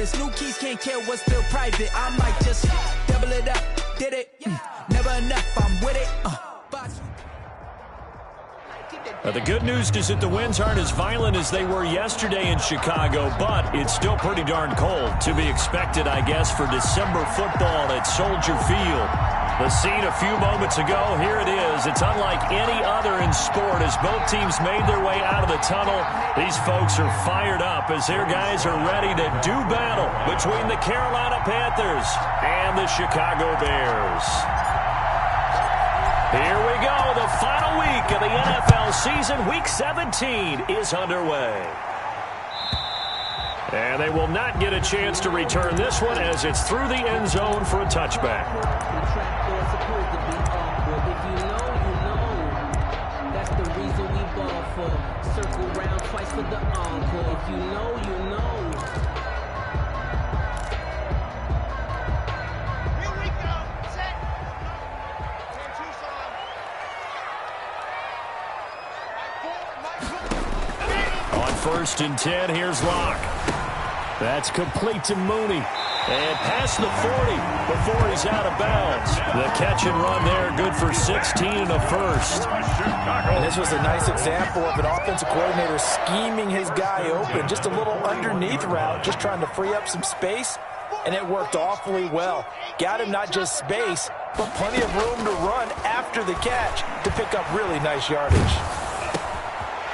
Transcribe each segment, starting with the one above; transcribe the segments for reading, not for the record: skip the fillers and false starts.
this. New keys can't kill what's still private. I might just double it up. Did it? Never enough. I'm with it. The good news is that the winds aren't as violent as they were yesterday in Chicago, but it's still pretty darn cold. To be expected, I guess, for December football at Soldier Field. The scene a few moments ago, here it is. It's unlike any other in sport as both teams made their way out of the tunnel. These folks are fired up as their guys are ready to do battle between the Carolina Panthers and the Chicago Bears. Here we go. The final week of the NFL season. Week 17 is underway. And they will not get a chance to return this one as it's through the end zone for a touchback. That's the reason we ball for. Circle round twice for the encore. If you know, you know. First and 10, here's Locke. That's complete to Mooney. And past the 40 before he's out of bounds. The catch and run there, good for 16 and a first. And this was a nice example of an offensive coordinator scheming his guy open. Just a little underneath route, just trying to free up some space. And it worked awfully well. Got him not just space, but plenty of room to run after the catch to pick up really nice yardage.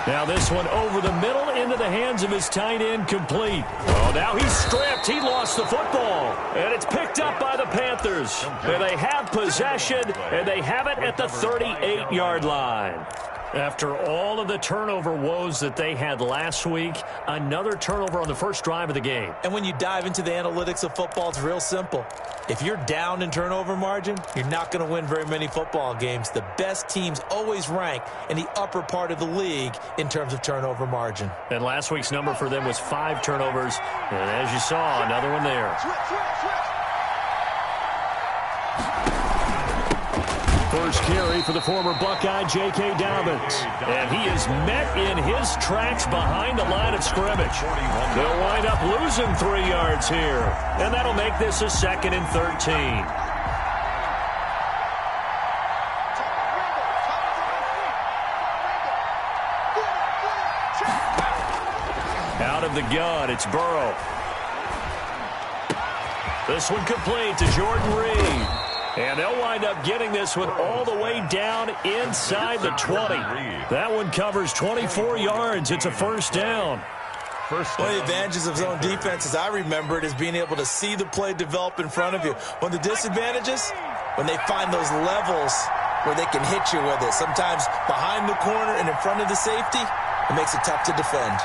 Now this one over the middle into the hands of his tight end, complete. Oh, now he's stripped. He lost the football. And it's picked up by the Panthers. And they have possession, and they have it at the 38-yard line. After all of the turnover woes that they had last week, another turnover on the first drive of the game. And when you dive into the analytics of football, it's real simple. If you're down in turnover margin, you're not going to win very many football games. The best teams always rank in the upper part of the league in terms of turnover margin. And last week's number for them was 5 turnovers. And as you saw, another one there. First carry for the former Buckeye, J.K. Dobbins. And he is met in his tracks behind the line of scrimmage. They'll wind up losing 3 yards here. And that'll make this a 2nd and 13. Out of the gun, it's Burrow. This one complete to Jordan Reed. And they'll wind up getting this one all the way down inside the 20. That one covers 24 yards. It's a first down. One of the advantages of zone defense, as I remember it, is being able to see the play develop in front of you. One of the disadvantages, when they find those levels where they can hit you with it. Sometimes behind the corner and in front of the safety, it makes it tough to defend.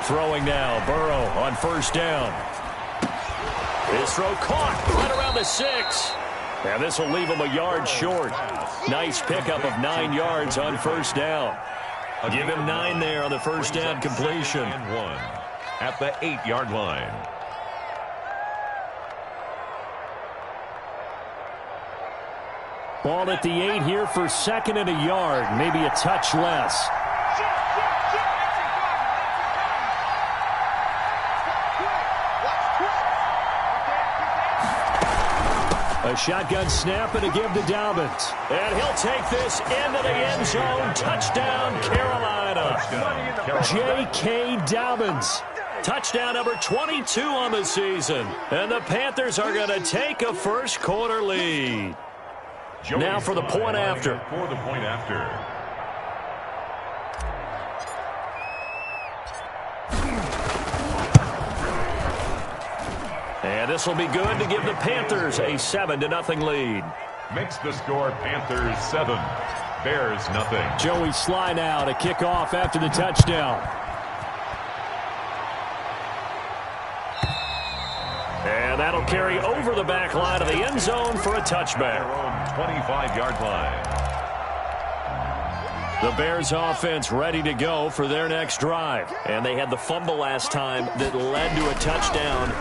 Throwing now, Burrow on first down. His throw caught right around the 6. And this will leave him a yard short. Nice pickup of 9 yards on first down. Give him 9 there on the first down completion. And 1 at the 8-yard line. Ball at the 8 here for 2nd and a yard. Maybe a touch less. A shotgun snap and a give to Dobbins. And he'll take this into the end zone. Touchdown, Carolina. J.K. Dobbins. Touchdown number 22 on the season. And the Panthers are going to take a first quarter lead. Now for the point after. For the point after. And this will be good to give the Panthers a 7-0 lead. Makes the score Panthers 7, Bears nothing. Joey Sly now to kick off after the touchdown. And that'll carry over the back line of the end zone for a touchback. 25-yard line. The Bears offense ready to go for their next drive. And they had the fumble last time that led to a touchdown.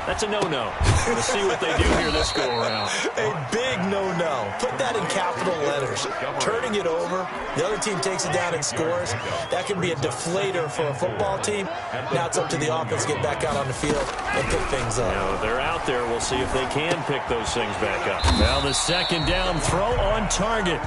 That's a no-no. We'll see what they do here this go-around. A big no-no. Put that in capital letters. Turning it over, the other team takes it down and scores. That can be a deflator for a football team. Now it's up to the offense to get back out on the field and pick things up. Now, they're out there. We'll see if they can pick those things back up. Now the second down throw on target.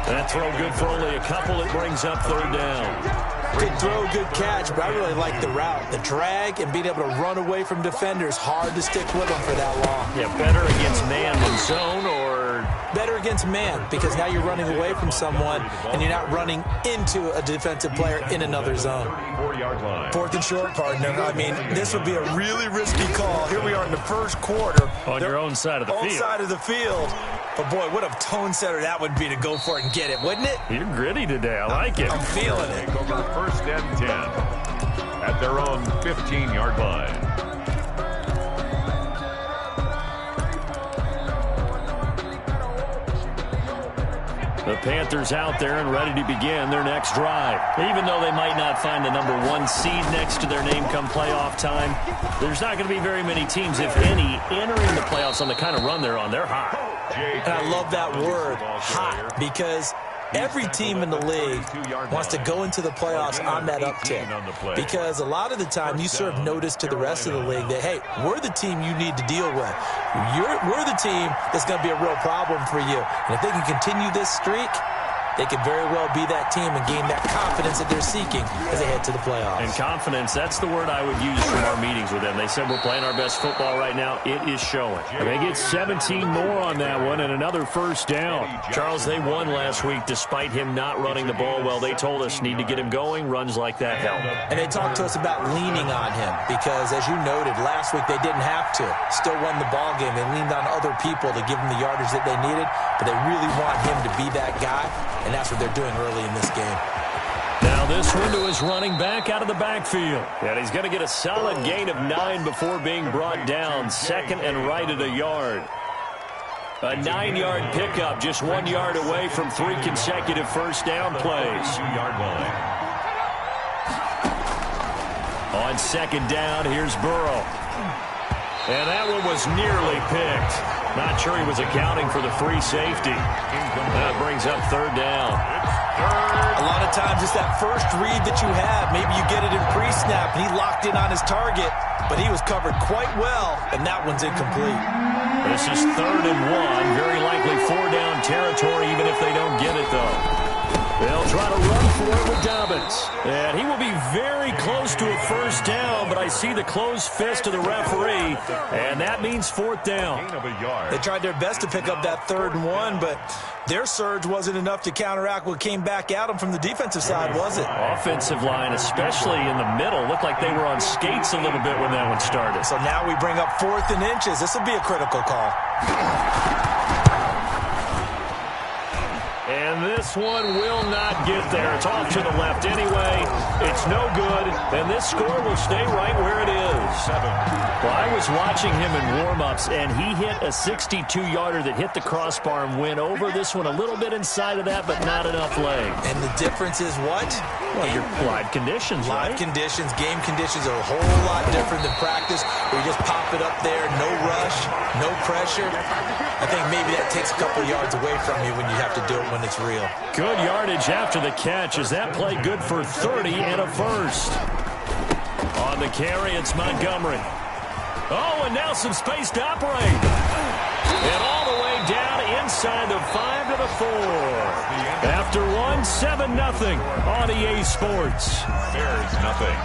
That throw good for only a couple. It brings up third down. Good throw, good catch, but I really like the route. The drag and being able to run away from defenders. Hard to stick with them for that long. Yeah, better against man than zone, or better against man, because now you're running away from someone and you're not running into a defensive player in another zone. 4th and short, partner. I mean, this would be a really risky call. Here we are in the first quarter. On your own side of the field. Own side of the field. But, boy, what a tone setter that would be to go for it and get it, wouldn't it? You're gritty today. I like it. I'm feeling it. Over 1st and 10 at their own 15-yard line. The Panthers out there and ready to begin their next drive. Even though they might not find the #1 seed next to their name come playoff time, there's not going to be very many teams, if any, entering the playoffs on the kind of run they're on. They're hot. And I love that word, hot, because every team in the league wants to go into the playoffs on that uptick, because a lot of the time you serve notice to the rest of the league that, hey, we're the team you need to deal with. We're the team that's going to be a real problem for you. And if they can continue this streak, they could very well be that team and gain that confidence that they're seeking as they head to the playoffs. And confidence, that's the word I would use from our meetings with them. They said we're playing our best football right now. It is showing. And they get 17 more on that one and another first down. Charles, they won last week despite him not running the ball well. They told us need to get him going. Runs like that help. And they talked to us about leaning on him because, as you noted, last week they didn't have to. Still won the ball game. They leaned on other people to give them the yardage that they needed, but they really want him to be that guy. And that's what they're doing early in this game. Now this window is running back out of the backfield. And he's going to get a solid gain of 9 before being brought down. 2nd and right at a yard. A 9-yard pickup, just 1 yard away from 3 consecutive first down plays. On 2nd down, here's Burrow. And that one was nearly picked. Not sure he was accounting for the free safety. That brings up 3rd down. A lot of times it's that first read that you have. Maybe you get it in pre-snap, and he locked in on his target, but he was covered quite well, and that one's incomplete. This is 3rd and 1. Very likely 4-down territory, even if they don't get it, though. They'll try to run for it with Dobbins. And he will be very close to a first down, but I see the closed fist of the referee, and that means 4th down. They tried their best to pick up that 3rd and 1, but their surge wasn't enough to counteract what came back at them from the defensive side, was it? Offensive line, especially in the middle, looked like they were on skates a little bit when that one started. So now we bring up 4th and inches. This will be a critical call. And this one will not get there. It's off to the left anyway. It's no good. And this score will stay right where it is. Well, I was watching him in warm-ups, and he hit a 62-yarder that hit the crossbar and went over. This one a little bit inside of that, but not enough leg. And the difference is what? Well, your live conditions, right? Live conditions, game conditions are a whole lot different than practice, where you just pop it up there, no rush, no pressure. I think maybe that takes a couple yards away from you when you have to do it when it's real. Good yardage after the catch. Is that play good for 30 and a first? On the carry, it's Montgomery. Oh, and now some space to operate. And all the way down inside the 5 to the 4. After one, 7-0 on EA Sports. Bears nothing.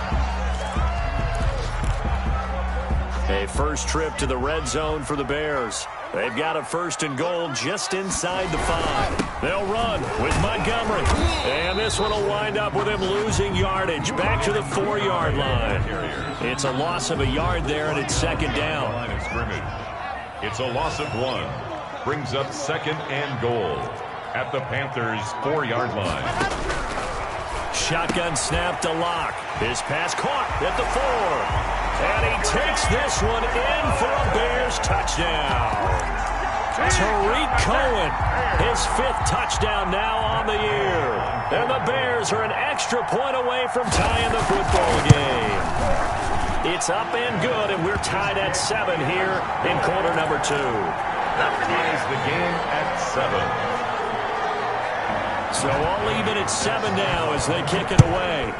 A first trip to the red zone for the Bears. They've got a 1st and goal just inside the 5. They'll run with Montgomery. And this one will wind up with him losing yardage back to the 4-yard line. It's a loss of a yard there, and it's 2nd down. Line of scrimmage. It's a loss of 1. Brings up 2nd and goal at the Panthers' 4-yard line. Shotgun snap to Locke. His pass caught at the 4. And he takes this one in for a Bears touchdown. Tariq Cohen, his 5th touchdown now on the year. And the Bears are an extra point away from tying the football game. It's up and good, and we're tied at 7 here in quarter number 2. That ties the game at 7. So all even at 7 now as they kick it away.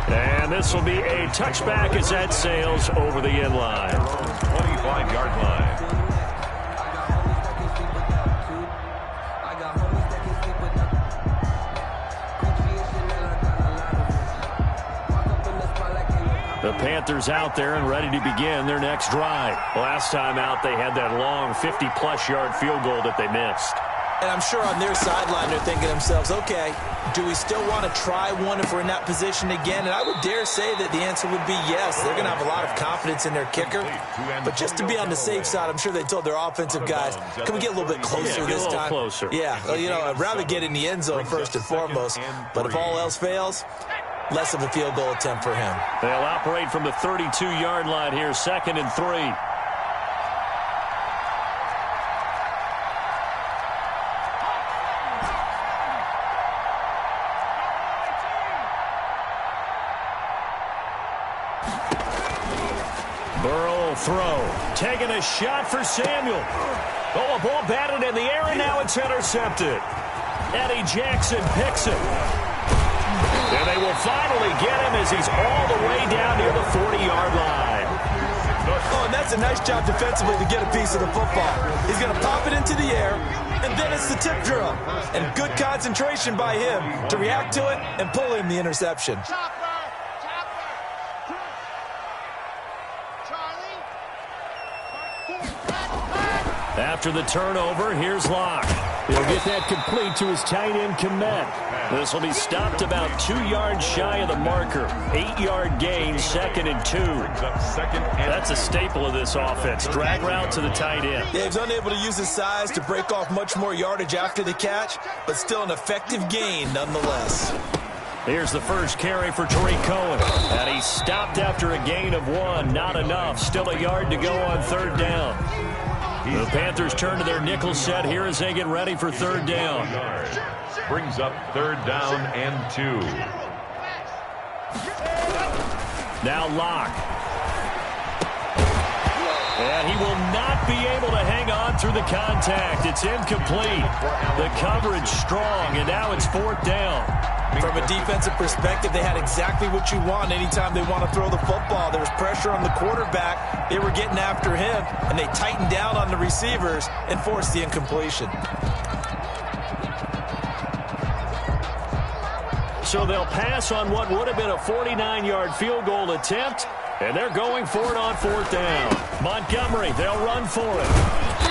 And this will be a touchback as that sails over the end line. 25-yard line. The Panthers out there and ready to begin their next drive. Last time out, they had that long 50-plus yard field goal that they missed. And I'm sure on their sideline they're thinking to themselves, okay, do we still want to try one if we're in that position again? And I would dare say that the answer would be yes. They're going to have a lot of confidence in their kicker. But just to be on the safe side, I'm sure they told their offensive guys, can we get a little bit closer this time? Closer. Yeah, well, you know, I'd rather get in the end zone first and foremost. But if all else fails, less of a field goal attempt for him. They'll operate from the 32-yard line here, 2nd and 3. Burrow throw. Taking a shot for Samuel. Oh, a ball batted in the air, and now it's intercepted. Eddie Jackson picks it. And they will finally get him as he's all the way down near the 40-yard line. Oh, and that's a nice job defensively to get a piece of the football. He's going to pop it into the air, and then it's the tip drill. And good concentration by him to react to it and pull in the interception. After the turnover, here's Locke. He'll get that complete to his tight end, Komet. This will be stopped about 2 yards shy of the marker. 8-yard gain, 2nd and 2. That's a staple of this offense. Drag route to the tight end. Yeah, he's unable to use his size to break off much more yardage after the catch, but still an effective gain nonetheless. Here's the first carry for Tariq Cohen. And he's stopped after a gain of 1. Not enough. Still a yard to go on 3rd down. The Panthers turn to their nickel set here as they get ready for 3rd down. Brings up 3rd down and 2. Now Locke. And he will not be able to hang on through the contact. It's incomplete. The coverage strong, and now it's 4th down. From a defensive perspective, they had exactly what you want anytime they want to throw the football. There was pressure on the quarterback. They were getting after him, and they tightened down on the receivers and forced the incompletion. So they'll pass on what would have been a 49-yard field goal attempt, and they're going for it on 4th down. Montgomery, they'll run for it.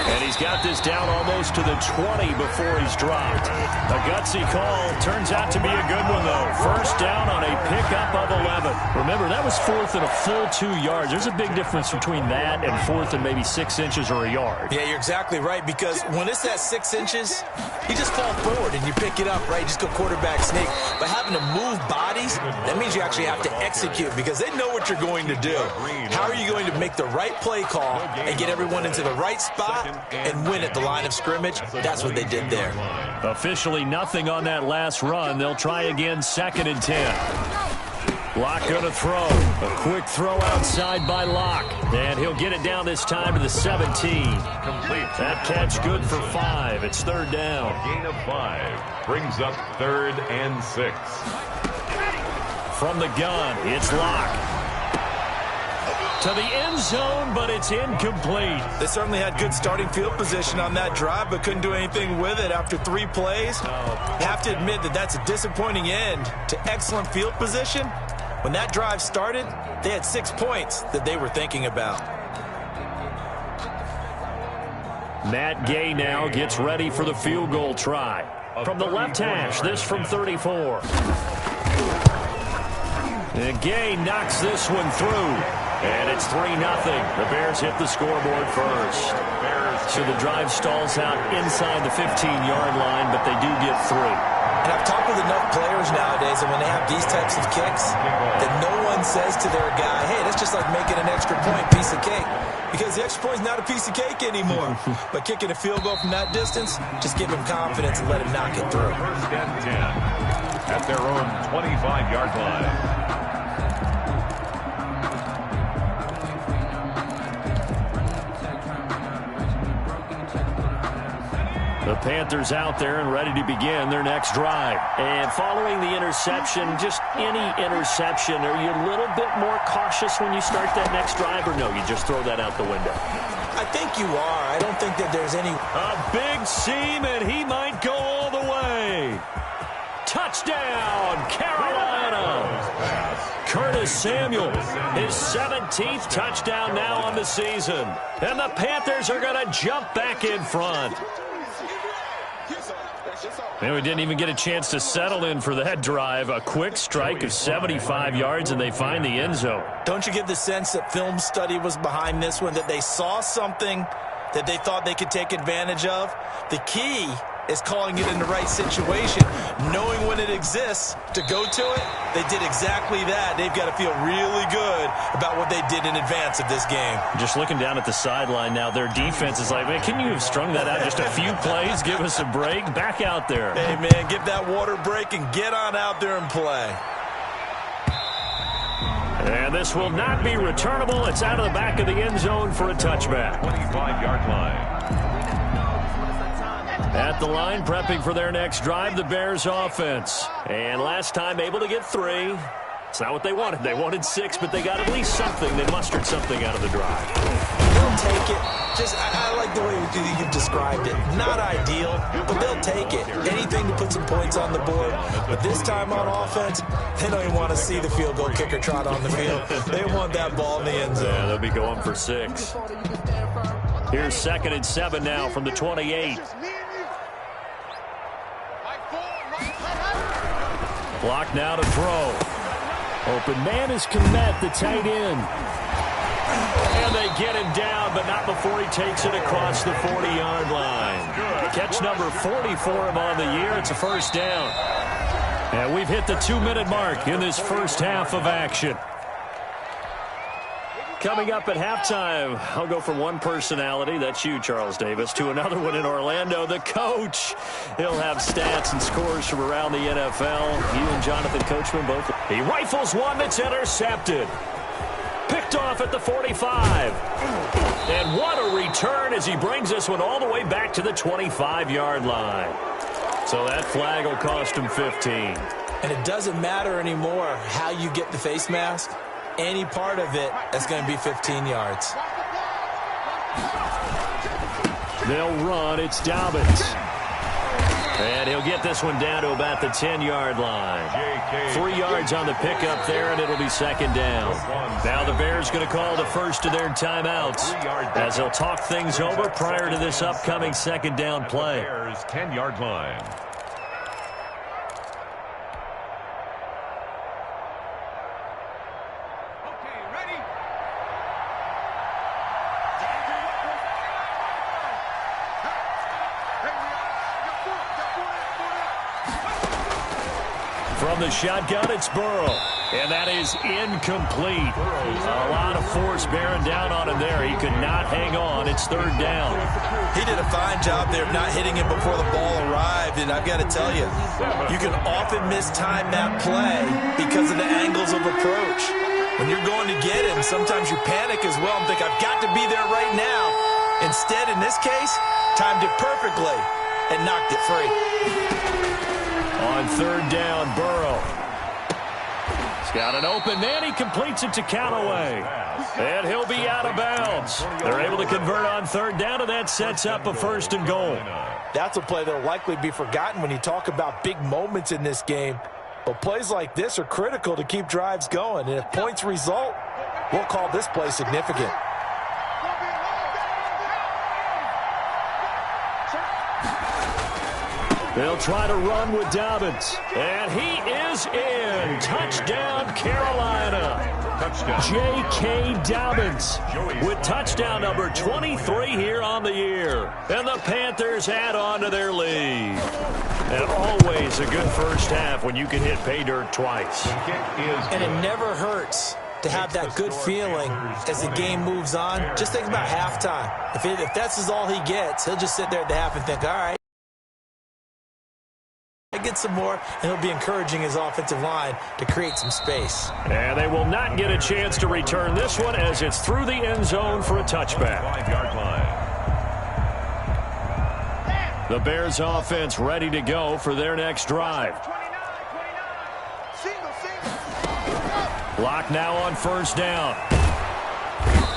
And he's got this down almost to the 20 before he's dropped. A gutsy call. Turns out to be a good one, though. First down on a pickup of 11. Remember, that was 4th and a full 2 yards. There's a big difference between that and 4th and maybe 6 inches or a yard. Yeah, you're exactly right, because when it's at 6 inches, you just fall forward and you pick it up, right? You just go quarterback sneak. But having to move bodies, that means you actually have to execute because they know what you're going to do. How are you going to make the right play call and get everyone into the right spot and win at the line of scrimmage? That's what they did there. Officially nothing on that last run. They'll try again, 2nd and 10. Locke going to throw. A quick throw outside by Locke. And he'll get it down this time to the 17. Complete. That catch good for 5. It's 3rd down. Gain of 5. Brings up 3rd and 6. From the gun, it's Locke. To the end zone, but it's incomplete. They certainly had good starting field position on that drive, but couldn't do anything with it after 3 plays. Have to admit that that's a disappointing end to excellent field position. When that drive started, they had 6 points that they were thinking about. Matt Gay now gets ready for the field goal try. From the left hash, this from 34. And Gay knocks this one through. And it's 3-0. The Bears hit the scoreboard first. So the drive stalls out inside the 15-yard line, but they do get 3. And I've talked with enough players nowadays, and when they have these types of kicks, that no one says to their guy, hey, that's just like making an extra point, piece of cake. Because the extra point is not a piece of cake anymore. But kicking a field goal from that distance, just give him confidence and let him knock it through. 1st and 10. at their own 25-yard line. The Panthers out there and ready to begin their next drive. And following the interception, just any interception, are you a little bit more cautious when you start that next drive, or no, you just throw that out the window? I think you are. I don't think that there's any... A big seam, and he might go all the way. Touchdown, Carolina. Curtis Samuel, his 17th touchdown now on the season. And the Panthers are going to jump back in front. And we didn't even get a chance to settle in for that drive. A quick strike of 75 yards, and they find the end zone. Don't you get the sense that film study was behind this one, that they saw something that they thought they could take advantage of? The key is calling it in the right situation, knowing when it exists to go to it. They did exactly that. They've got to feel really good about what they did in advance of this game. Just looking down at the sideline now, their defense is like, man, can you have strung that out just a few plays? Give us a break. Back out there. Hey, man, get that water break and get on out there and play. And this will not be returnable. It's out of the back of the end zone for a touchback. 25-yard line. At the line, prepping for their next drive, the Bears offense. And last time able to get 3. It's not what they wanted. They wanted 6, but they got at least something. They mustered something out of the drive. They'll take it. I like the way you've described it. Not ideal, but they'll take it. Anything to put some points on the board. But this time on offense, they don't even want to see the field goal kicker trot on the field. They want that ball in the end zone. Yeah, they'll be going for 6. Here's 2nd and 7 now from the 28. Block now to throw. Open man is Komet, the tight end. And they get him down, but not before he takes it across the 40-yard line. Catch number 40 for him on the year. It's a first down. And we've hit the 2-minute mark in this first half of action. Coming up at halftime, I'll go from one personality, that's you, Charles Davis, to another one in Orlando, the coach. He'll have stats and scores from around the NFL. You and Jonathan Coachman both. He rifles one that's intercepted. Picked off at the 45. And what a return as he brings this one all the way back to the 25-yard line. So that flag will cost him 15. And it doesn't matter anymore how you get the face mask. Any part of it is going to be 15 yards. They'll run. It's Dobbins. And he'll get this one down to about the 10-yard line. 3 yards on the pickup there, and it'll be 2nd down. Now the Bears going to call the first of their timeouts as they'll talk things over prior to this upcoming 2nd down play. Bears 10-yard line. From the shotgun, it's Burrow. And that is incomplete. A lot of force bearing down on him there. He could not hang on. It's 3rd down. He did a fine job there of not hitting him before the ball arrived. And I've got to tell you, you can often mistime that play because of the angles of approach. When you're going to get him, sometimes you panic as well and think, I've got to be there right now. Instead, in this case, timed it perfectly and knocked it free. On 3rd down, Burrow. He's got an open man. He completes it to Callaway. And he'll be out of bounds. They're able to convert on 3rd down, and that sets up a 1st and goal. That's a play that will likely be forgotten when you talk about big moments in this game. But plays like this are critical to keep drives going. And if points result, we'll call this play significant. They'll try to run with Dobbins. And he is in. Touchdown, Carolina. J.K. Dobbins with touchdown number 23 here on the year. And the Panthers add on to their lead. And always a good first half when you can hit pay dirt twice. And it never hurts to have that good feeling as the game moves on. Just think about halftime. If that's all he gets, he'll just sit there at the half and think, all right, get some more, and he'll be encouraging his offensive line to create some space. And they will not get a chance to return this one as it's through the end zone for a touchback. 5-yard line. The Bears offense ready to go for their next drive. Lock now on first down.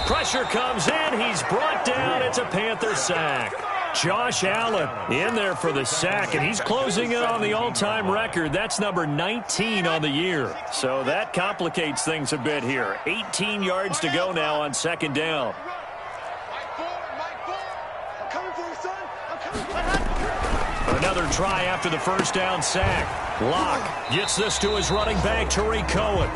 Pressure comes in. He's brought down. It's a Panther sack. Josh Allen in there for the sack, and he's closing in on the all-time record. That's number 19 on the year. So that complicates things a bit here. 18 yards to go now on second down. Another try after the first down sack. Locke gets this to his running back, Tariq Cohen.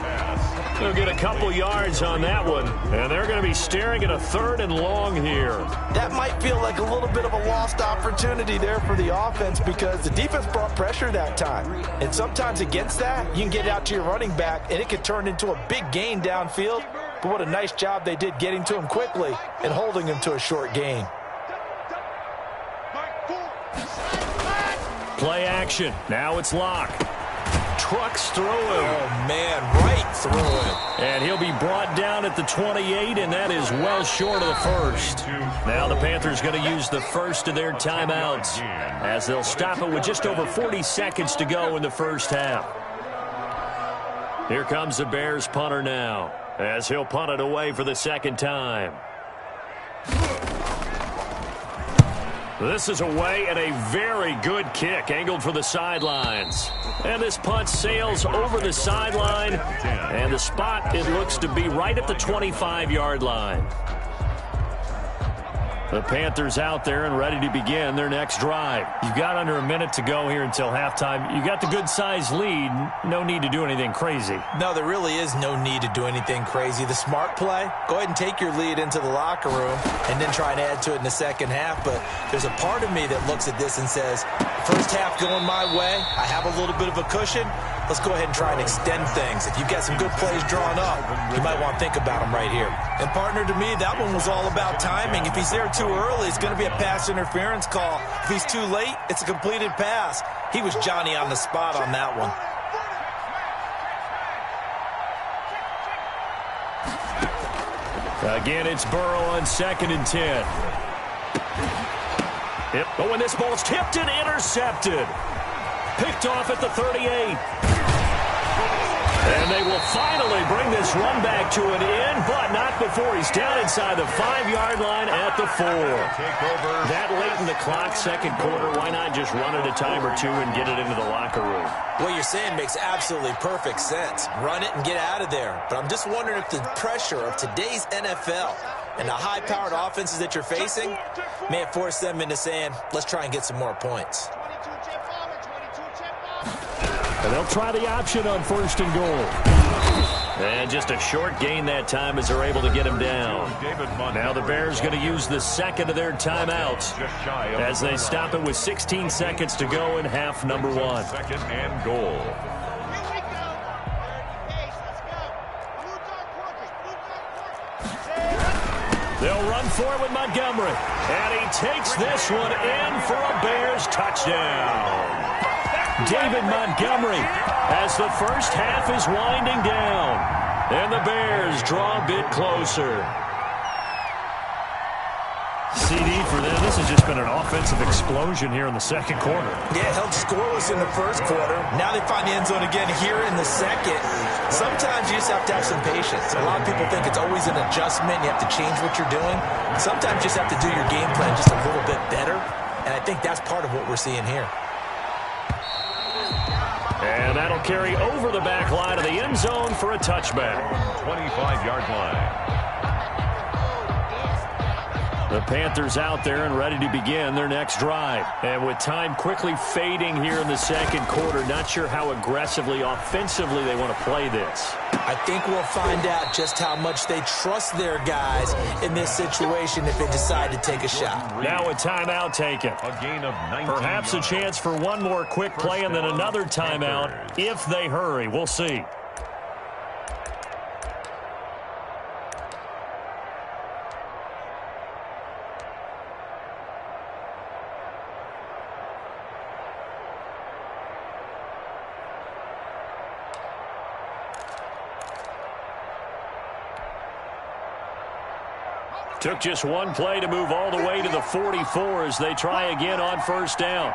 They'll get a couple yards on that one, and they're going to be staring at a 3rd and long here. That might feel like a little bit of a lost opportunity there for the offense because the defense brought pressure that time. And sometimes against that, you can get out to your running back, and it could turn into a big gain downfield. But what a nice job they did getting to him quickly and holding him to a short gain. Play action. Now it's Locke. Trucks through him. Oh, man, right through him. And he'll be brought down at the 28, and that is well short of the first. Now the Panthers going to use the first of their timeouts as they'll stop it with just over 40 seconds to go in the first half. Here comes the Bears punter now as he'll punt it away for the second time. This is away and a very good kick angled for the sidelines. And this punt sails over the sideline. And the spot, it looks to be right at the 25-yard line. The Panthers out there and ready to begin their next drive. You've got under a minute to go here until halftime. You got the good-sized lead. No need to do anything crazy. No, there really is no need to do anything crazy. The smart play, go ahead and take your lead into the locker room and then try and add to it in the second half. But there's a part of me that looks at this and says, first half going my way, I have a little bit of a cushion. Let's go ahead and try and extend things. If you've got some good plays drawn up, you might want to think about them right here. And partner, to me, that one was all about timing. If he's there too early, it's going to be a pass interference call. If he's too late, it's a completed pass. He was Johnny on the spot on that one. Again, it's Burrow on 2nd and 10. Yep. But when this ball's tipped and intercepted. Picked off at the 38. And they will finally bring this run back to an end, but not before he's down inside the 5-yard line at the 4. That late in the clock, second quarter, why not just run it a time or two and get it into the locker room? What you're saying makes absolutely perfect sense. Run it and get out of there. But I'm just wondering if the pressure of today's NFL and the high-powered offenses that you're facing may have forced them into saying, let's try and get some more points. And they'll try the option on 1st and goal. And just a short gain that time as they're able to get him down. Now the Bears going to use the second of their timeouts as they stop it with 16 seconds to go in half number 1. 2nd and goal. They'll run for it with Montgomery. And he takes this one in for a Bears touchdown. David Montgomery as the first half is winding down. And the Bears draw a bit closer. CD for them. This has just been an offensive explosion here in the second quarter. Yeah, held scoreless in the first quarter. Now they find the end zone again here in the second. Sometimes you just have to have some patience. A lot of people think it's always an adjustment. You have to change what you're doing. Sometimes you just have to do your game plan just a little bit better. And I think that's part of what we're seeing here. And that'll carry over the back line of the end zone for a touchback. 25-yard line. The Panthers out there and ready to begin their next drive. And with time quickly fading here in the second quarter, not sure how aggressively, offensively they want to play this. I think we'll find out just how much they trust their guys in this situation if they decide to take a shot. Now a timeout taken. A gain of 19 Perhaps a chance for one more quick play and then another timeout if they hurry. We'll see. Took just one play to move all the way to the 44 as they try again on first down.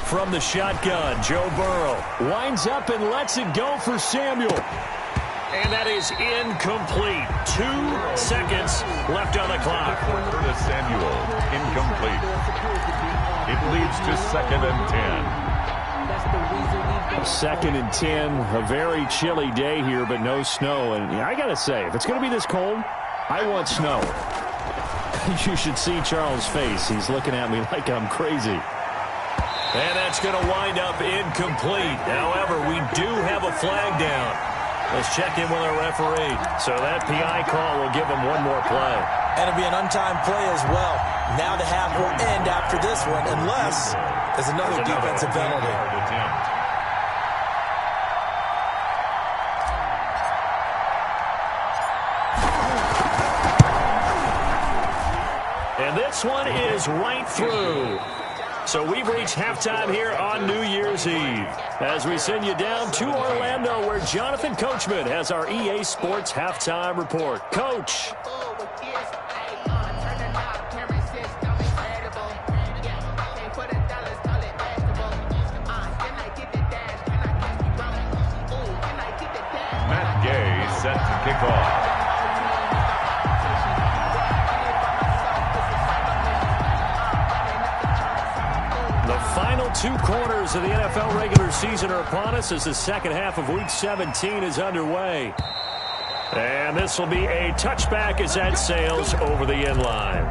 From the shotgun, Joe Burrow winds up and lets it go for Samuel. And that is incomplete. 2 seconds left on the clock. To Samuel, incomplete. It leads to 2nd and 10. 2nd and 10, a very chilly day here, but no snow. And I got to say, if it's going to be this cold, I want snow. You should see Charles' face. He's looking at me like I'm crazy. And that's going to wind up incomplete. However, we do have a flag down. Let's check in with our referee. So that PI call will give him one more play. And it'll be an untimed play as well. Now the half will end after this one, unless there's another defensive penalty. And this one is right through. So we've reached halftime here on New Year's Eve as we send you down to Orlando where Jonathan Coachman has our EA Sports Halftime Report. Coach. Matt Gay set to kick off. Final 2 quarters of the NFL regular season are upon us as the second half of Week 17 is underway. And this will be a touchback as that sails over the end line.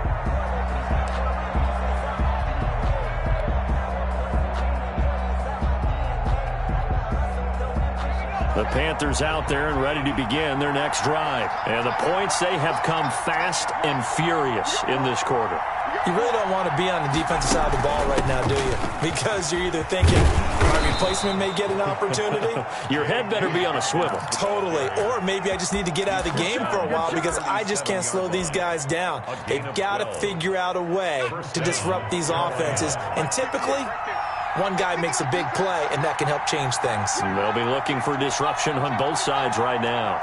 The Panthers out there and ready to begin their next drive. And the points, they have come fast and furious in this quarter. You really don't want to be on the defensive side of the ball right now, do you? Because you're either thinking my replacement may get an opportunity. Your head better be on a swivel. Totally. Or maybe I just need to get out of the game for a while because I just can't slow these guys down. They've got to figure out a way to disrupt these offenses. And typically, one guy makes a big play, and that can help change things. They'll be looking for disruption on both sides right now.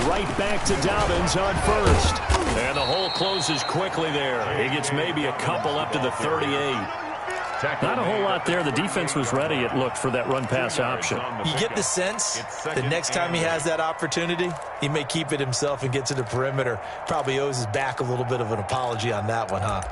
Right back to Dobbins on first. And the hole closes quickly there. He gets maybe a couple up to the 38. Not a whole lot there. The defense was ready, it looked, for that run-pass option. You get the sense that next time he has that opportunity, he may keep it himself and get to the perimeter. Probably owes his back a little bit of an apology on that one, huh?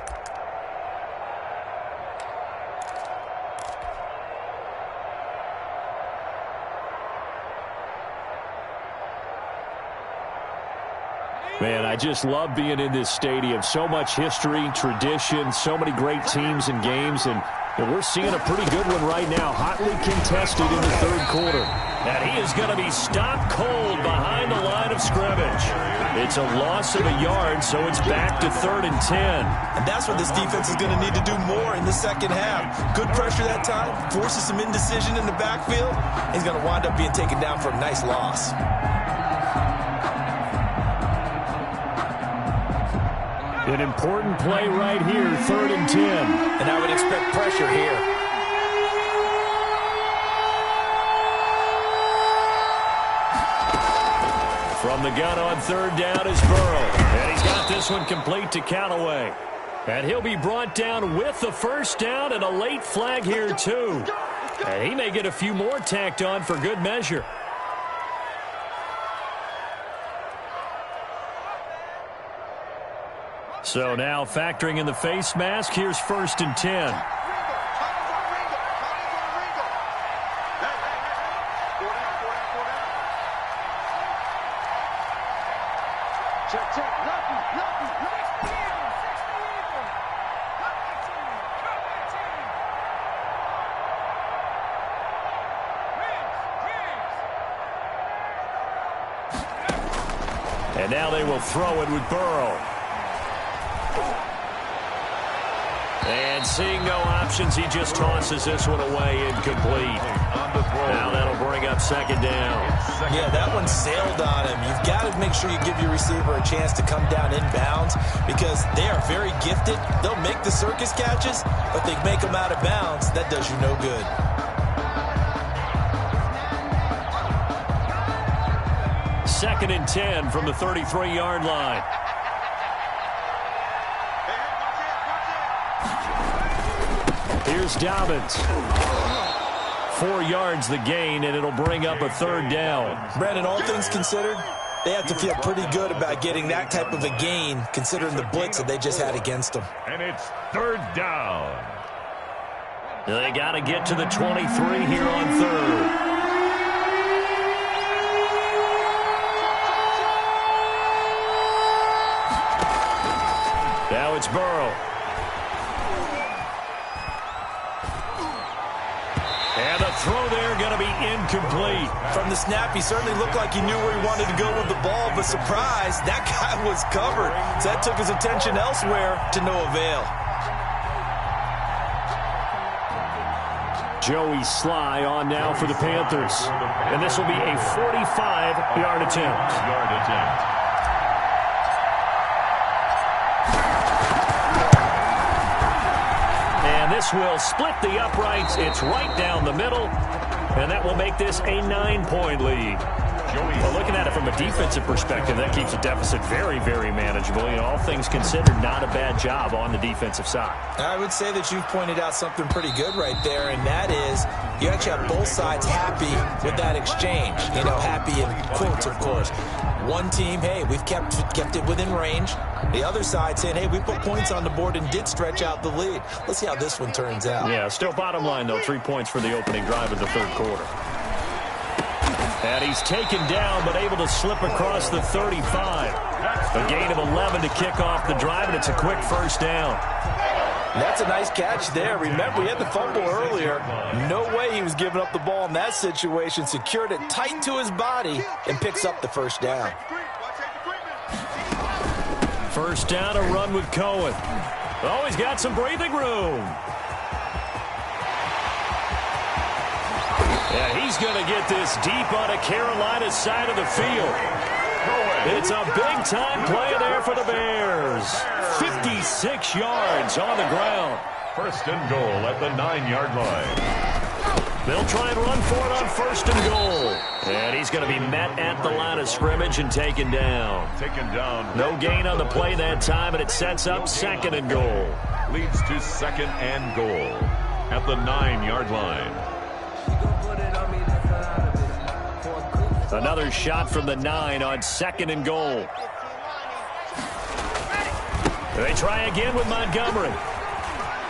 Man, I just love being in this stadium. So much history, tradition, so many great teams and games, and we're seeing a pretty good one right now. Hotly contested in the third quarter. And he is going to be stopped cold behind the line of scrimmage. It's a loss of a yard, so it's back to 3rd and 10. And that's what this defense is going to need to do more in the second half. Good pressure that time, forces some indecision in the backfield. He's going to wind up being taken down for a nice loss. An important play right here, 3rd and 10. And I would expect pressure here. From the gun on 3rd down is Burrow. And he's got this one complete to Callaway. And he'll be brought down with the first down and a late flag here, too. And he may get a few more tacked on for good measure. So now factoring in the face mask, here's 1st and 10. And now they will throw it with Burrow. And seeing no options, he just tosses this one away, incomplete. Now that'll bring up second down. Yeah, that one sailed on him. You've got to make sure you give your receiver a chance to come down inbounds because they are very gifted. They'll make the circus catches, but they make them out of bounds. That does you no good. Second and 10 from the 33-yard line. Here's Dobbins. 4 yards the gain, and it'll bring up a third down. Brandon, all things considered, they have to feel pretty good about getting that type of a gain, considering the blitz that they just had against them. And it's third down. They got to get to the 23 here on third. Now it's Burrow. And the throw there going to be incomplete. From the snap, he certainly looked like he knew where he wanted to go with the ball, but surprise, that guy was covered. So that took his attention elsewhere to no avail. Joey Sly on now for the Panthers. And this will be a 45-yard attempt. This will split the uprights. It's right down the middle, and that will make this a 9-point lead. Well, looking at it from a defensive perspective, that keeps the deficit very, very manageable. You know, all things considered, not a bad job on the defensive side. I would say that you've pointed out something pretty good right there, and that is you actually have both sides happy with that exchange. You know, happy in quotes, of course. One team, hey, we've kept it within range. The other side saying, hey, we put points on the board and did stretch out the lead. Let's see how this one turns out. Yeah, still bottom line, though, 3 points for the opening drive of the third quarter. And he's taken down, but able to slip across the 35. A gain of 11 to kick off the drive, and it's a quick first down. That's a nice catch there. Remember, he had the fumble earlier. No way he was giving up the ball in that situation. Secured it tight to his body and picks up the first down. First down, a run with Cohen. Oh, he's got some breathing room. Yeah, he's going to get this deep on a Carolina side of the field. It's a big-time play there for the Bears. 56 yards on the ground. First and goal at the 9-yard line. They'll try and run for it on first and goal. And he's going to be met at the line of scrimmage and taken down. No gain on the play that time, and it sets up second and goal. Leads to second and goal at the 9-yard line. Another shot from the 9 on second and goal. They try again with Montgomery.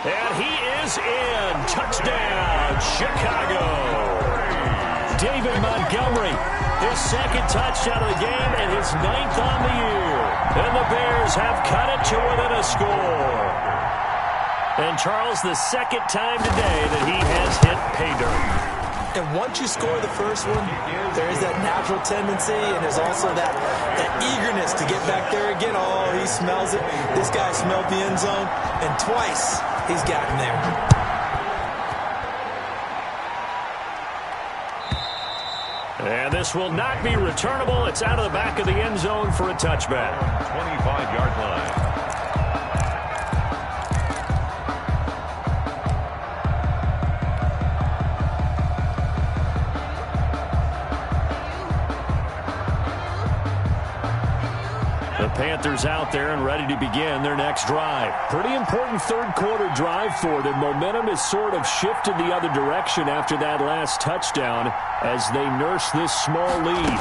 And he is in. Touchdown, Chicago. David Montgomery, his second touchdown of the game and his 9th on the year. And the Bears have cut it to within a score. And Charles, the second time today that he has hit pay dirt. And once you score the first one, there is that natural tendency, and there's also that eagerness to get back there again. Oh, he smells it. This guy smelled the end zone, and twice he's gotten there. And this will not be returnable. It's out of the back of the end zone for a touchback. 25-yard line. Panthers out there and ready to begin their next drive. Pretty important third quarter drive for them. Momentum has sort of shifted the other direction after that last touchdown as they nurse this small lead.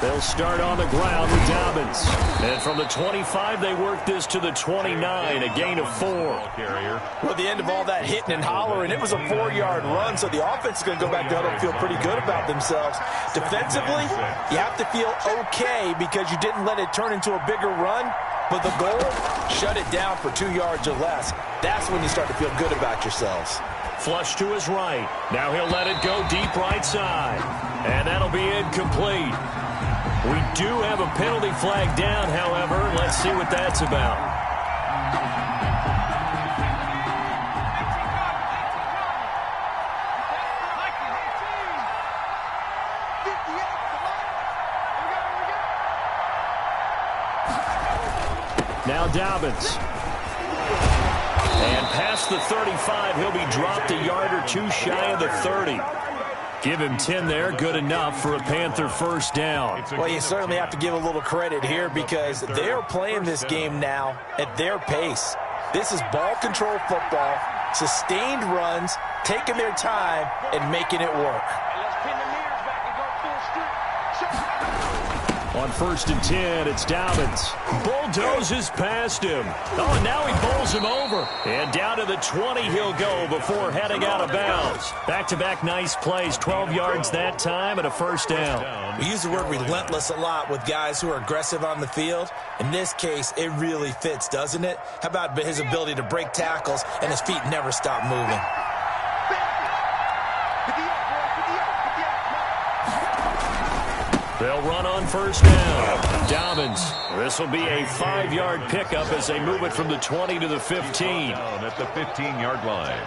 They'll start on the ground with Dobbins. And from the 25, they work this to the 29, a gain of 4. Well, at the end of all that hitting and hollering, it was a 4-yard run, so the offense is going to go back down and feel pretty good about themselves. Defensively, you have to feel okay because you didn't let it turn into a bigger run, but the goal, shut it down for 2 yards or less. That's when you start to feel good about yourselves. Flush to his right. Now he'll let it go deep right side. And that'll be incomplete. We do have a penalty flag down, however. Let's see what that's about. Now Dobbins. And past the 35, he'll be dropped a yard or two shy of the 30. Give him 10 there, good enough for a Panther first down. Well, you certainly have to give a little credit here because they're playing this game now at their pace. This is ball control football, sustained runs, taking their time and making it work. On 1st and 10, it's Dobbins. Bulldozes past him. Oh, and now he bowls him over. And down to the 20 he'll go before heading out of bounds. Back-to-back nice plays, 12 yards that time and a first down. We use the word relentless a lot with guys who are aggressive on the field. In this case, it really fits, doesn't it? How about his ability to break tackles and his feet never stop moving? They'll run on first down. Dobbins. This will be a 5-yard pickup as they move it from the 20 to the 15. At the 15-yard line.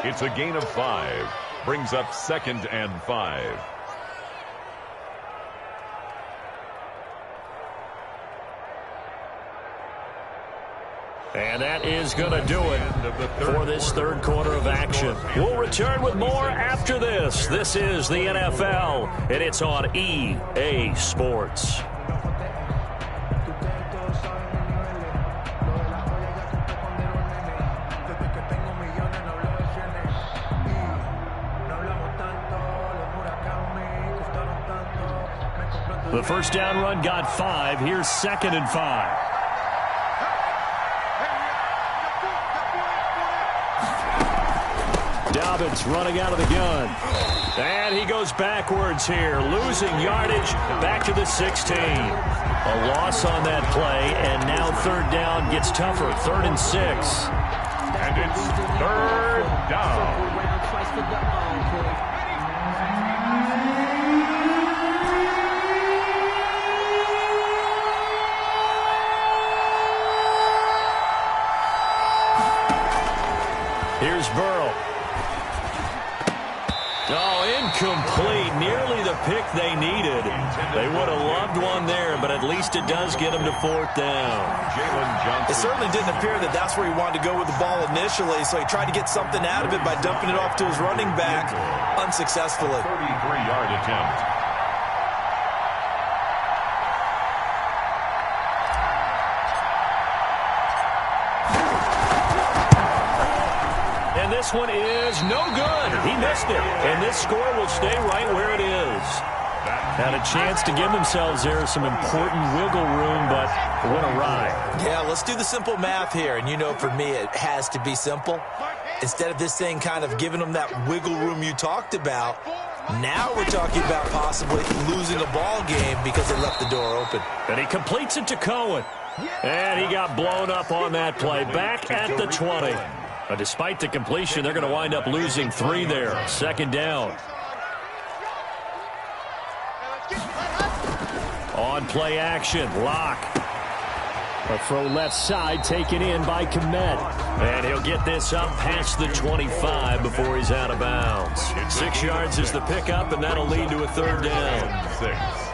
It's a gain of 5. Brings up 2nd and 5. And that is going to do it for this third quarter of action. We'll return with more after this. This is the NFL, and it's on EA Sports. The first down run got 5. Here's 2nd and 5. Dobbins running out of the gun. And he goes backwards here, losing yardage back to the 16. A loss on that play, and now third down gets tougher. 3rd and 6. And it's 3rd down. Here's Burrow. Oh, incomplete. Nearly the pick they needed. They would have loved one there, but at least it does get them to 4th down. It certainly didn't appear that that's where he wanted to go with the ball initially, so he tried to get something out of it by dumping it off to his running back unsuccessfully. 33-yard attempt. This one is no good. He missed it. And this score will stay right where it is. Had a chance to give themselves there some important wiggle room, but it went awry. Yeah, let's do the simple math here. And you know, for me, it has to be simple. Instead of this thing kind of giving them that wiggle room you talked about, now we're talking about possibly losing a ball game because they left the door open. And he completes it to Cohen. And he got blown up on that play. Back at the 20. But despite the completion, they're going to wind up losing 3 there. 2nd down. On play action, Locke. A throw left side taken in by Kmet. And he'll get this up past the 25 before he's out of bounds. 6 yards is the pickup, and that'll lead to a 3rd down. 6.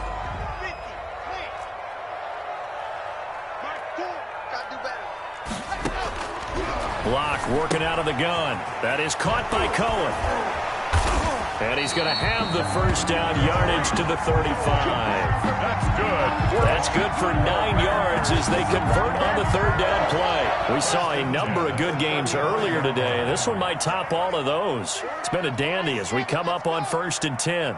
Block working out of the gun. That is caught by Cohen. And he's going to have the first down, yardage to the 35. That's good. That's good for 9 yards as they convert on the 3rd down play. We saw a number of good games earlier today. This one might top all of those. It's been a dandy as we come up on 1st and 10.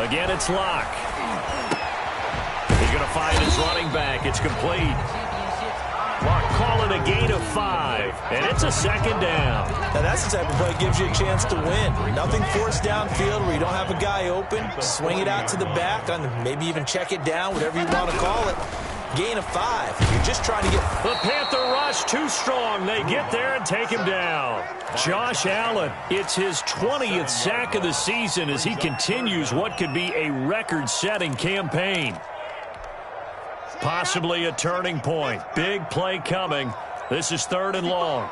Again, it's Locke. He's going to find his running back. It's complete. Locke calling a gain of 5, and it's a 2nd down. Now that's the type of play that gives you a chance to win. Nothing forced downfield where you don't have a guy open. Swing it out to the back, maybe even check it down, whatever you want to call it. Gain of 5. You're just trying to get... The Panther rush too strong. They get there and take him down. Josh Allen, it's his 20th sack of the season as he continues what could be a record-setting campaign. Possibly a turning point. Big play coming. This is 3rd and long.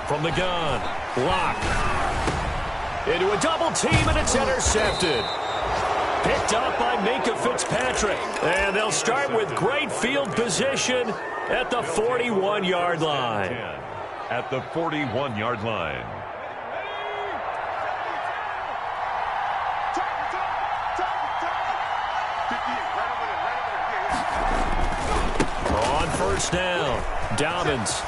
From the gun, Locke. Into a double team, and it's intercepted. picked up by Minkah Fitzpatrick. And they'll start with great field position at the 41-yard line. At the 41-yard line. On first down, Dobbins.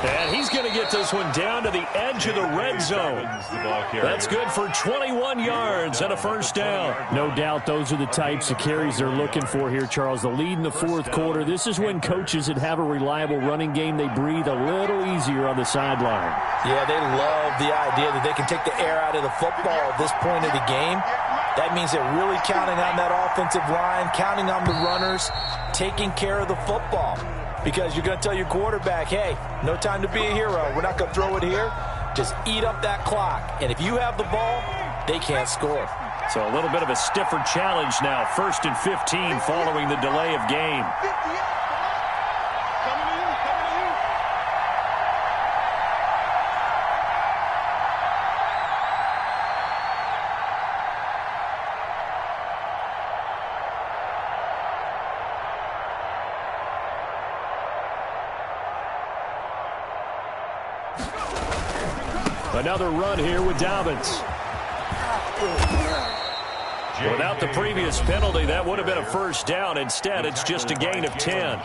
And he's going to get this one down to the edge of the red zone. That's good for 21 yards and a first down. No doubt those are the types of carries they're looking for here, Charles. The lead in the fourth quarter. This is when coaches that have a reliable running game, they breathe a little easier on the sideline. Yeah, they love the idea that they can take the air out of the football at this point of the game. That means they're really counting on that offensive line, counting on the runners, taking care of the football. Because you're going to tell your quarterback, hey, no time to be a hero. We're not going to throw it here. Just eat up that clock. And if you have the ball, they can't score. So a little bit of a stiffer challenge now. 1st and 15 following the delay of game. Another run here with Dobbins. Without the previous penalty, that would have been a first down. Instead, it's just a gain of 10.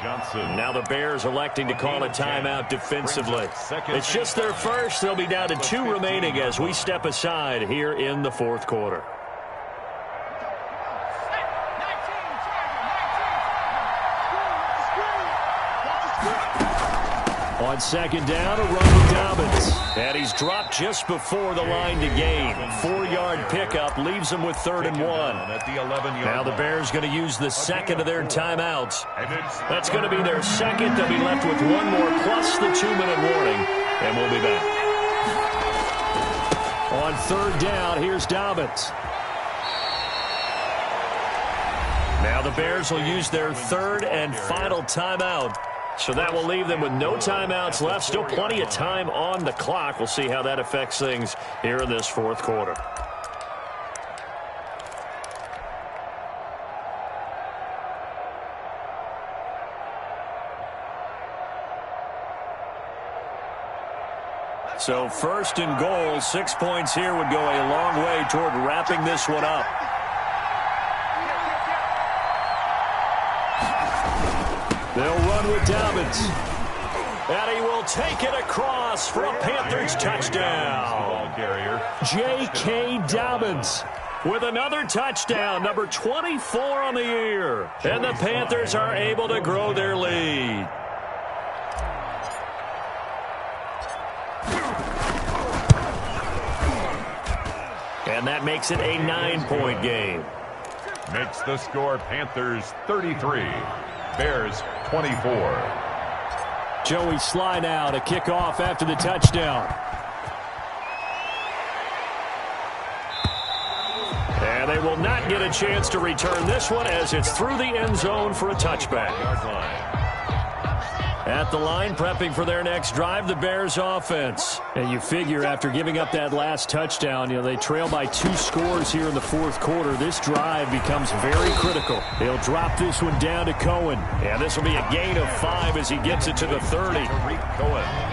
Now the Bears electing to call a timeout defensively. It's just their first. They'll be down to 2 remaining as we step aside here in the fourth quarter. On second down, a run with Dobbins. And he's dropped just before the line to gain. 4-yard pickup leaves him with 3rd and 1. Now the Bears going to use the second of their timeouts. That's going to be their second. They'll be left with 1 more plus the 2-minute warning. And we'll be back. On 3rd down, here's Dobbins. Now the Bears will use their 3rd and final timeout. So that will leave them with no timeouts left. Still plenty of time on the clock. We'll see how that affects things here in this fourth quarter. So 1st and goal, 6 points here would go a long way toward wrapping this one up. They'll run with Dobbins. And he will take it across for a Panthers touchdown. J.K. Dobbins with another touchdown, number 24 on the year. And the Panthers are able to grow their lead. And that makes it a 9-point game. Makes the score Panthers 33. Bears 24. Joey Sly now to kick off after the touchdown. And they will not get a chance to return this one as it's through the end zone for a touchback. At the line, prepping for their next drive, the Bears offense. And you figure after giving up that last touchdown, they trail by 2 scores here in the fourth quarter. This drive becomes very critical. They'll drop this one down to Cohen. And this will be a gain of 5 as he gets it to the 30.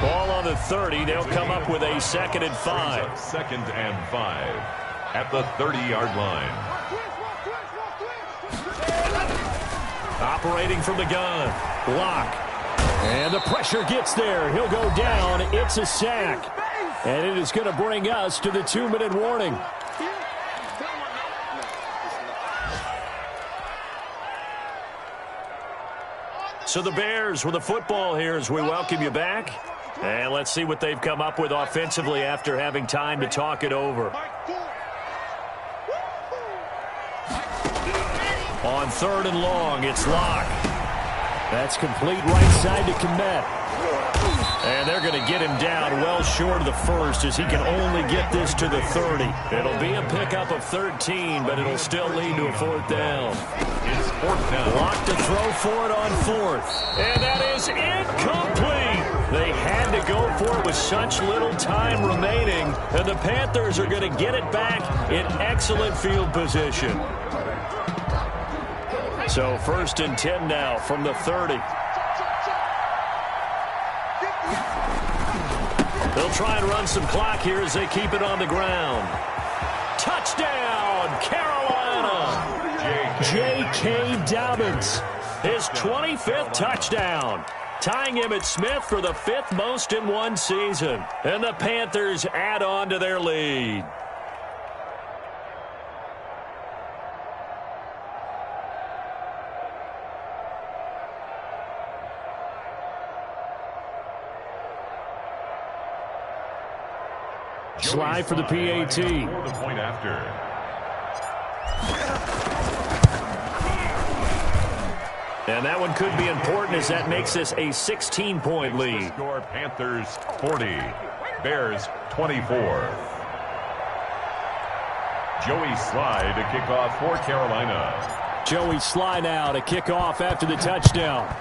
Ball on the 30. They'll come up with a 2nd and 5. 2nd and 5 at the 30-yard line. Operating from the gun. Lock. And the pressure gets there. He'll go down. It's a sack. And it is going to bring us to the 2-minute warning. So the Bears with the football here as we welcome you back. And let's see what they've come up with offensively after having time to talk it over. On 3rd and long, it's Locke. That's complete right side to Kmet. And they're going to get him down well short of the 1st as he can only get this to the 30. It'll be a pickup of 13, but it'll still lead to a 4th down. It's 4th down. Locke to throw for it on 4th. And that is incomplete. They had to go for it with such little time remaining, and the Panthers are going to get it back in excellent field position. So 1st and 10 now from the 30. They'll try and run some clock here as they keep it on the ground. Touchdown, Carolina! J.K. Dobbins, his 25th touchdown, tying him at Smith for the 5th most in one season. And the Panthers add on to their lead. Slide for the PAT. For the point after. And that one could be important as that makes this a 16-point lead. Score Panthers 40, Bears 24. Joey Slye to kick off for Carolina. Joey Slye now to kick off after the touchdown.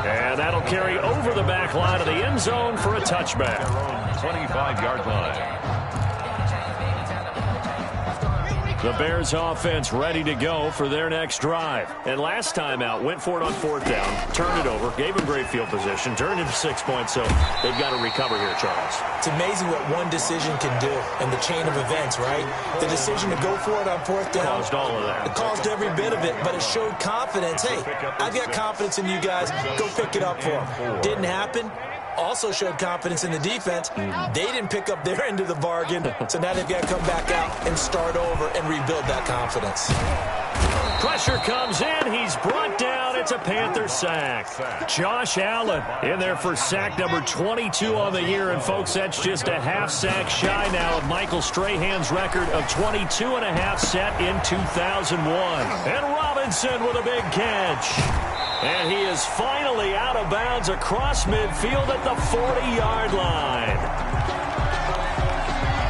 And that'll carry over the back line of the end zone for a touchback. 25-yard line. The Bears offense ready to go for their next drive. And last time out, went for it on 4th down, turned it over, gave them great field position, turned it to 6 points, so they've got to recover here, Charles. It's amazing what one decision can do in the chain of events, right? The decision to go for it on 4th down. Caused all of that. It caused every bit of it, but it showed confidence. Hey, I've got confidence in you guys. Go pick it up for them. Didn't happen. Also showed confidence in the defense. They didn't pick up their end of the bargain, so now they've got to come back out and start over and rebuild that confidence. Pressure comes in. He's brought down. It's a Panther sack. Josh Allen in there for sack number 22 on the year. And, folks, that's just a half sack shy now of Michael Strahan's record of 22 and a half set in 2001. And Robinson with a big catch. And he is finally out of bounds across midfield at the 40-yard line.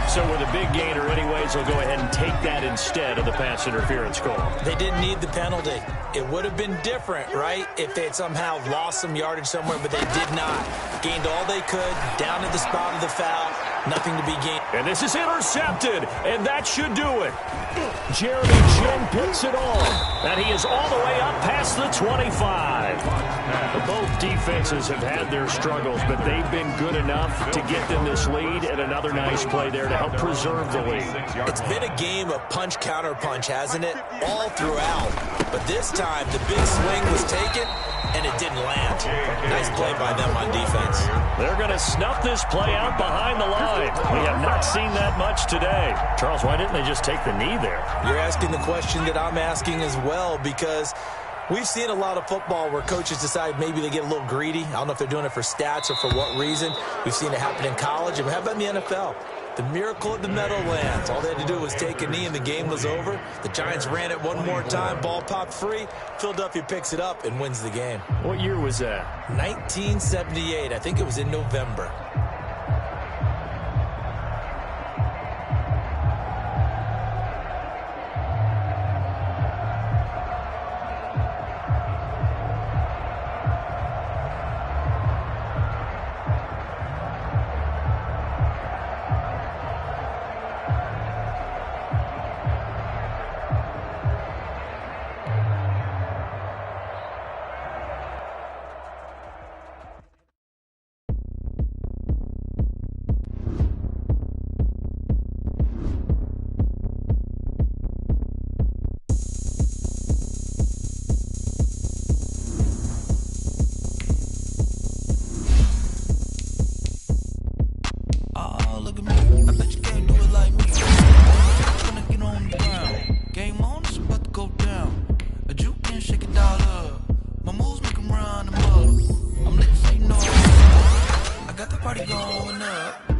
So with a big gainer anyways, they'll go ahead and take that instead of the pass interference call. They didn't need the penalty. It would have been different, right, if they had somehow lost some yardage somewhere, but they did not. Gained all they could, down at the spot of the foul, nothing to be gained. And this is intercepted, and that should do it. Jeremy Chin picks it off, and he is all the way up past the 25. Both defenses have had their struggles, but they've been good enough to get them this lead, and another nice play there to help preserve the lead. It's been a game of punch, counter punch, hasn't it? All throughout. But this time, the big swing was taken, and it didn't land. Nice play by them on defense. They're going to snuff this play out behind the line. We have not seen that much today. Charles, why didn't they just take the knee there? You're asking the question that I'm asking as well, because we've seen a lot of football where coaches decide maybe they get a little greedy. I don't know if they're doing it for stats or for what reason. We've seen it happen in college. And how about in the NFL? The miracle of the Meadowlands. All they had to do was take a knee and the game was over. The Giants ran it one more time. Ball popped free. Philadelphia picks it up and wins the game. What year was that? 1978. I think it was in November. Party going up.